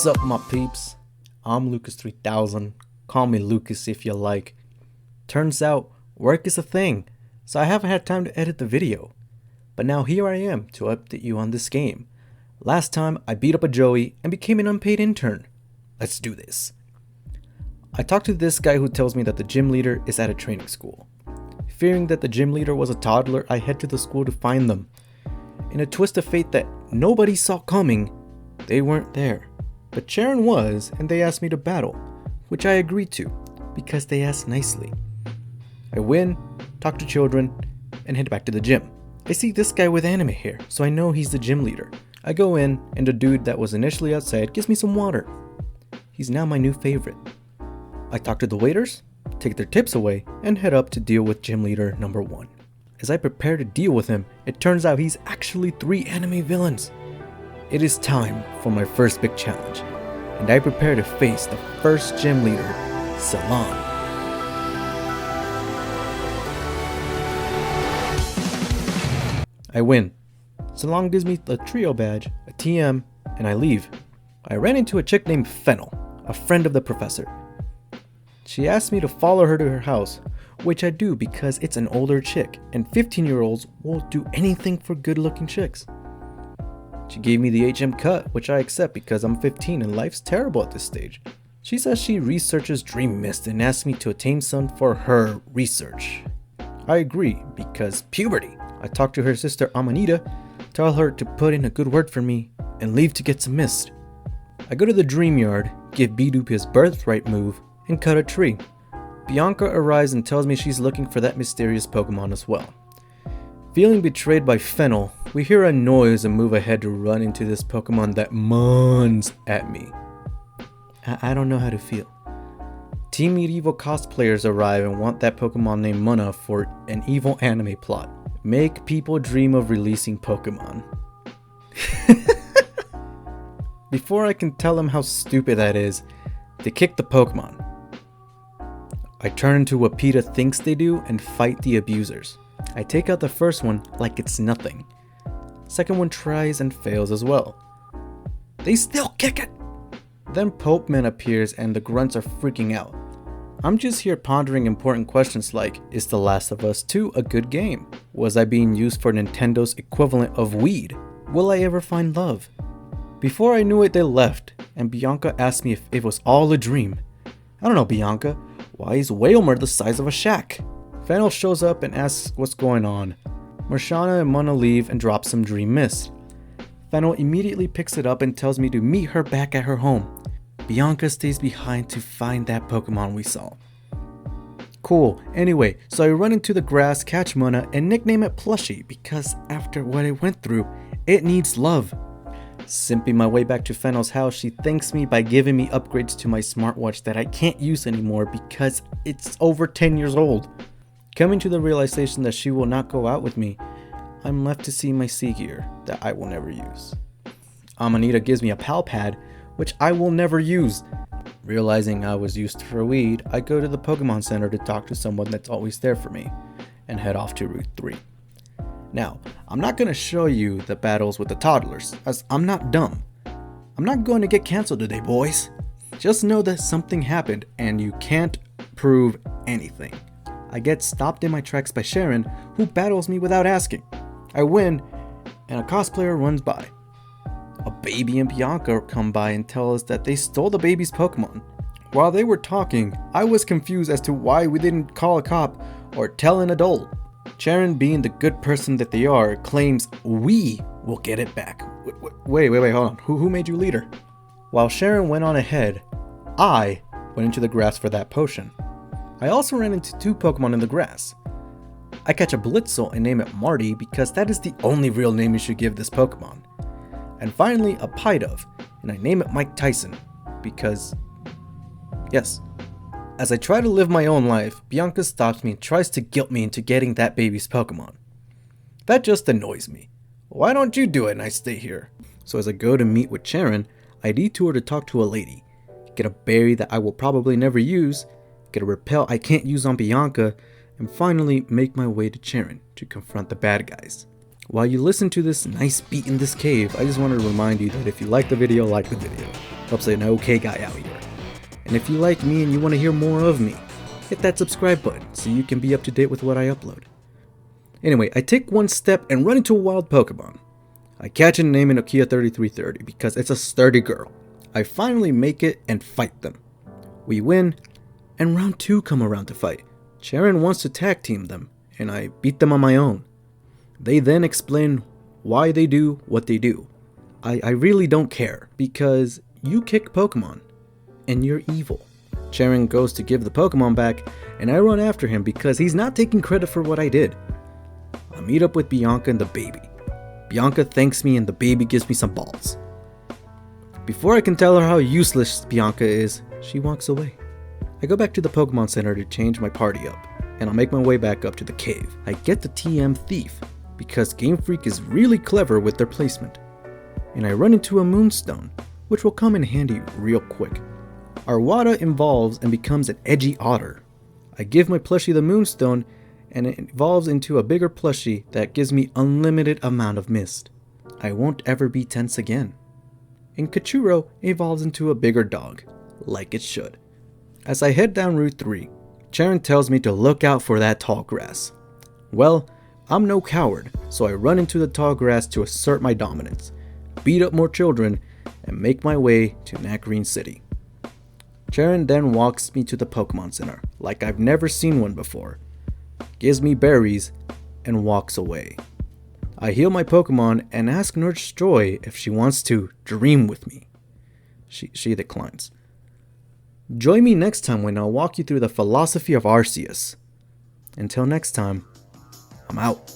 What's up, my peeps? I'm Lucas3000. Call me Lucas if you like. Turns out, work is a thing, so I haven't had time to edit the video. But now here I am to update you on this game. Last time, I beat up a Joey and became an unpaid intern. Let's do this. I talked to this guy who tells me that the gym leader is at a training school. Fearing that the gym leader was a toddler, I head to the school to find them. In a twist of fate that nobody saw coming, they weren't there. But Sharon was, and they asked me to battle, which I agreed to, because they asked nicely. I win, talk to children, and head back to the gym. I see this guy with anime hair, so I know he's the gym leader. I go in, and the dude that was initially outside gives me some water. He's now my new favorite. I talk to the waiters, take their tips away, and head up to deal with gym leader number 1. As I prepare to deal with him, it turns out he's actually 3 anime villains. It is time for my first big challenge, and I prepare to face the first gym leader, Salon. I win. Salon gives me a trio badge, a TM, and I leave. I ran into a chick named Fennel, a friend of the professor. She asked me to follow her to her house, which I do because it's an older chick, and 15-year-olds will do anything for good-looking chicks. She gave me the HM cut, which I accept because I'm 15 and life's terrible at this stage. She says she researches Dream Mist and asks me to attain some for her research. I agree because puberty. I talk to her sister Amanita, tell her to put in a good word for me, and leave to get some mist. I go to the dream yard, give Bidoof his birthright move, and cut a tree. Bianca arrives and tells me she's looking for that mysterious Pokemon as well. Feeling betrayed by Fennel, we hear a noise and move ahead to run into this Pokemon that moans at me. I don't know how to feel. Team Medieval cosplayers arrive and want that Pokemon named Muna for an evil anime plot. Make people dream of releasing Pokemon. Before I can tell them how stupid that is, they kick the Pokemon. I turn into what PETA thinks they do and fight the abusers. I take out the first one like it's nothing. Second one tries and fails as well. They still kick it! Then Popeman appears and the grunts are freaking out. I'm just here pondering important questions like, is The Last of Us 2 a good game? Was I being used for Nintendo's equivalent of weed? Will I ever find love? Before I knew it, they left, and Bianca asked me if it was all a dream. I don't know, Bianca. Why is Wailmer the size of a shack? Fennel shows up and asks what's going on. Marshana and Muna leave and drop some Dream Mist. Fennel immediately picks it up and tells me to meet her back at her home. Bianca stays behind to find that Pokemon we saw. Cool, anyway, so I run into the grass, catch Muna, and nickname it Plushie because after what it went through, it needs love. Simping my way back to Fennel's house, she thanks me by giving me upgrades to my smartwatch that I can't use anymore because it's over 10 years old. Coming to the realization that she will not go out with me, I'm left to see my sea gear that I will never use. Amanita gives me a pal pad, which I will never use. Realizing I was used for weed, I go to the Pokemon Center to talk to someone that's always there for me, and head off to Route 3. Now, I'm not going to show you the battles with the toddlers, as I'm not dumb. I'm not going to get canceled today, boys. Just know that something happened, and you can't prove anything. I get stopped in my tracks by Sharon, who battles me without asking. I win, and a cosplayer runs by. A baby and Bianca come by and tell us that they stole the baby's Pokemon. While they were talking, I was confused as to why we didn't call a cop or tell an adult. Sharon, being the good person that they are, claims we will get it back. Wait, hold on. Who made you leader? While Sharon went on ahead, I went into the grass for that potion. I also ran into 2 Pokemon in the grass. I catch a Blitzel and name it Marty because that is the only real name you should give this Pokemon. And finally a Pidove, and I name it Mike Tyson because, yes. As I try to live my own life, Bianca stops me and tries to guilt me into getting that baby's Pokemon. That just annoys me. Why don't you do it and I stay here? So as I go to meet with Sharon, I detour to talk to a lady, get a berry that I will probably never use, get a repel I can't use on Bianca, and finally make my way to Sharon to confront the bad guys. While you listen to this nice beat in this cave, I just wanted to remind you that if you like the video, like the video. Helps an okay guy out here. And if you like me and you want to hear more of me, hit that subscribe button so you can be up to date with what I upload. Anyway, I take one step and run into a wild Pokemon. I catch and name it Lucas3000K because it's a sturdy girl. I finally make it and fight them. We win, and round 2 come around to fight. Sharon wants to tag team them, and I beat them on my own. They then explain why they do what they do. I really don't care, because you kick Pokemon, and you're evil. Sharon goes to give the Pokemon back, and I run after him because he's not taking credit for what I did. I meet up with Bianca and the baby. Bianca thanks me and the baby gives me some balls. Before I can tell her how useless Bianca is, she walks away. I go back to the Pokemon Center to change my party up, and I'll make my way back up to the cave. I get the TM Thief, because Game Freak is really clever with their placement. And I run into a Moonstone, which will come in handy real quick. Arwada evolves and becomes an edgy otter. I give my plushie the Moonstone, and it evolves into a bigger plushie that gives me unlimited amount of mist. I won't ever be tense again. And Kachuro evolves into a bigger dog, like it should. As I head down Route 3, Sharon tells me to look out for that tall grass. Well, I'm no coward, so I run into the tall grass to assert my dominance, beat up more children, and make my way to Nacrene City. Sharon then walks me to the Pokemon Center, like I've never seen one before, gives me berries, and walks away. I heal my Pokemon and ask Nurse Joy if she wants to dream with me. She declines. Join me next time when I'll walk you through the philosophy of Arceus. Until next time, I'm out.